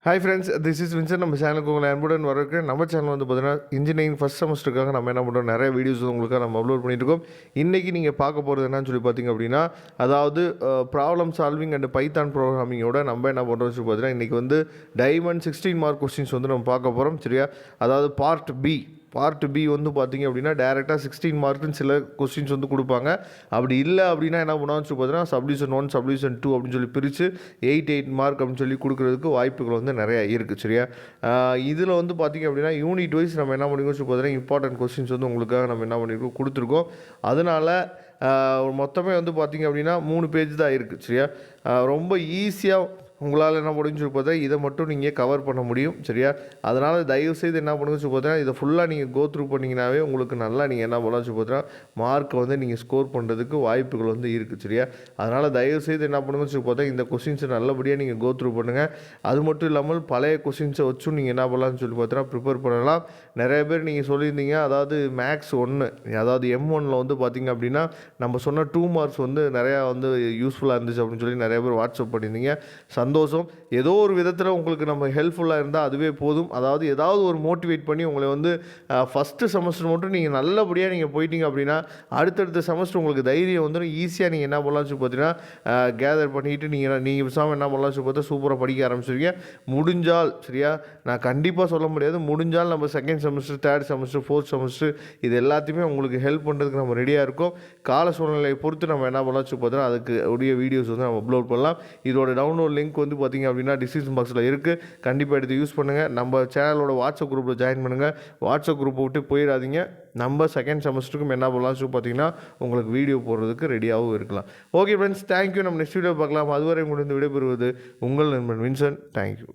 Hi friends, this is Vincent. நம்ம சேனலுக்கு உங்களை அன்புடன் வரவேற்கிறேன். நம்ம சேனல் வந்து பார்த்தீங்கன்னா இன்ஜினியரிங் ஃபஸ்ட் செமஸ்டருக்காக நம்ம என்ன பண்ணுறோம், நிறைய வீடியோஸ் உங்களுக்காக நம்ம அப்லோட் பண்ணிட்டு இருக்கோம். இன்றைக்கி நீங்கள் பார்க்க போகிறது என்னன்னு சொல்லி பார்த்தீங்க அப்படின்னா, அதாவது ப்ராப்ளம் சால்விங் அண்ட் பைத்தான் ப்ரோக்ராமிங்கோட நம்ம என்ன பண்ணுறோம்னு சொல்லி பார்த்தீங்கன்னா, இன்றைக்கி வந்து டைமண்ட் 16 மார்க் கொஸ்டின்ஸ் வந்து நம்ம பார்க்க போகிறோம். சரியா? அதாவது பார்ட் பி வந்து பார்த்திங்க அப்படின்னா டேரெக்டாக 16 மார்க்குன்னு சில கொஸ்டின்ஸ் வந்து கொடுப்பாங்க. அப்படி இல்லை அப்படின்னா என்ன பண்ணுவான்னு சொல்லி பார்த்தீங்கன்னா சப்டிவிஷன் 1 சப்டிவிஷன் 2 அப்படின்னு சொல்லி பிரித்து 8 மார்க் அப்படின்னு சொல்லி கொடுக்குறதுக்கு வாய்ப்புகள் வந்து நிறையா இருக்குது. சரியா? இதில் வந்து பார்த்திங்க அப்படின்னா யூனிட் வைஸ் நம்ம என்ன பண்ணிக்கோம் சொல்லி பார்த்தீங்கன்னா இம்பார்ட்டன்ட் கொஸ்டின்ஸ் வந்து உங்களுக்காக நம்ம என்ன பண்ணியிருக்கோம் கொடுத்துருக்கோம். அதனால் மொத்தமே வந்து பார்த்திங்க அப்படின்னா 3 பேஜ் தான் இருக்குது. சரியா? ரொம்ப ஈஸியாக உங்களால் என்ன பண்ணுன்னு சொல்லி பார்த்தா இதை மட்டும் நீங்கள் கவர் பண்ண முடியும். சரியா? அதனால் தயவுசெய்து என்ன பண்ணுங்க சொல்லி பார்த்தீங்கன்னா இதை ஃபுல்லாக நீங்கள் கோ த்ரூ பண்ணிங்கனாவே உங்களுக்கு நல்லா நீங்கள் என்ன பண்ணலாம் சொல்லி பார்த்தீங்கன்னா மார்க்கை வந்து நீங்கள் ஸ்கோர் பண்ணுறதுக்கு வாய்ப்புகள் வந்து இருக்குது. சரியா? அதனால் தயவுசெய்து என்ன பண்ணுங்க சொல்லி பார்த்தா இந்த கொஸ்டின்ஸை நல்லபடியாக நீங்கள் கோ த்ரூ பண்ணுங்கள். அது மட்டும் இல்லாமல் பழைய கொஸ்டின்ஸை வச்சும் நீங்கள் என்ன பண்ணலாம்னு சொல்லி பார்த்தீங்கன்னா ப்ரிப்பேர் பண்ணலாம். நிறைய பேர் நீங்கள் சொல்லியிருந்தீங்க, அதாவது மேக்ஸ் 1 அதாவது M1 வந்து பார்த்திங்க அப்படின்னா நம்ம சொன்ன 2 மார்க்ஸ் வந்து நிறையா வந்து யூஸ்ஃபுல்லாக இருந்துச்சு அப்படின்னு சொல்லி நிறைய பேர் வாட்ஸ்அப் பண்ணியிருந்தீங்க. சந்தோஷம். ஏதோ ஒரு விதத்தில் உங்களுக்கு நம்ம ஹெல்ப்ஃபுல்லாக இருந்தால் அதுவே போதும். அதாவது ஏதாவது ஒரு மோட்டிவேட் பண்ணி உங்களை வந்து ஃபஸ்ட்டு செமஸ்டர் மட்டும் நீங்கள் நல்லபடியாக நீங்கள் போயிட்டீங்க அப்படின்னா அடுத்தடுத்த செமஸ்டர் உங்களுக்கு தைரியம் வந்துடும். ஈஸியாக நீங்கள் என்ன பண்ணலாம்னு சொல்லி பார்த்தீங்கன்னா கேதர் பண்ணிவிட்டு நீங்கள் விசாமல் என்ன பண்ணலாம்னு சொல்லி பார்த்தா சூப்பராக படிக்க ஆரம்பிச்சிருக்கீங்க. முடிஞ்சால், சரியா, நான் கண்டிப்பாக சொல்ல முடியாது, முடிஞ்சால் நம்ம second semester, third semester, fourth semester இது எல்லாத்தையுமே உங்களுக்கு ஹெல்ப் பண்ணுறதுக்கு நம்ம ரெடியாக இருக்கோம். கால சூழ்நிலையை பொறுத்து நம்ம என்ன பண்ணலாம் சொல்லி பார்த்தோன்னா அதுக்கு உடைய வீடியோஸ் வந்து நம்ம அப்லோட் பண்ணலாம். இதோட டவுன்லோட் லிங்க் வந்து பார்த்திங்க அப்படின்னா டிஸ்கிரிப்ஷன் பாக்ஸில் இருக்குது. கண்டிப்பாக எடுத்து யூஸ் பண்ணுங்கள். நம்ம சேனலோட வாட்ஸ்அப் குரூப்பில் ஜாயின் பண்ணுங்கள். வாட்ஸ்அப் குரூப்பை விட்டு போயிடாதீங்க. நம்ம செகண்ட் செமஸ்டருக்கும் என்ன பண்ணலாம் சொல்லி பார்த்தீங்கன்னா உங்களுக்கு வீடியோ போடுறதுக்கு ரெடியாகவும் இருக்கலாம். Okay friends, thank you. நம்ம நெக்ஸ்ட் வீடியோ பார்க்கலாம். அதுவரை உங்களுக்கு விடைபெறுவது உங்கள் நண்பன் வின்சென்ட். தேங்க்யூ.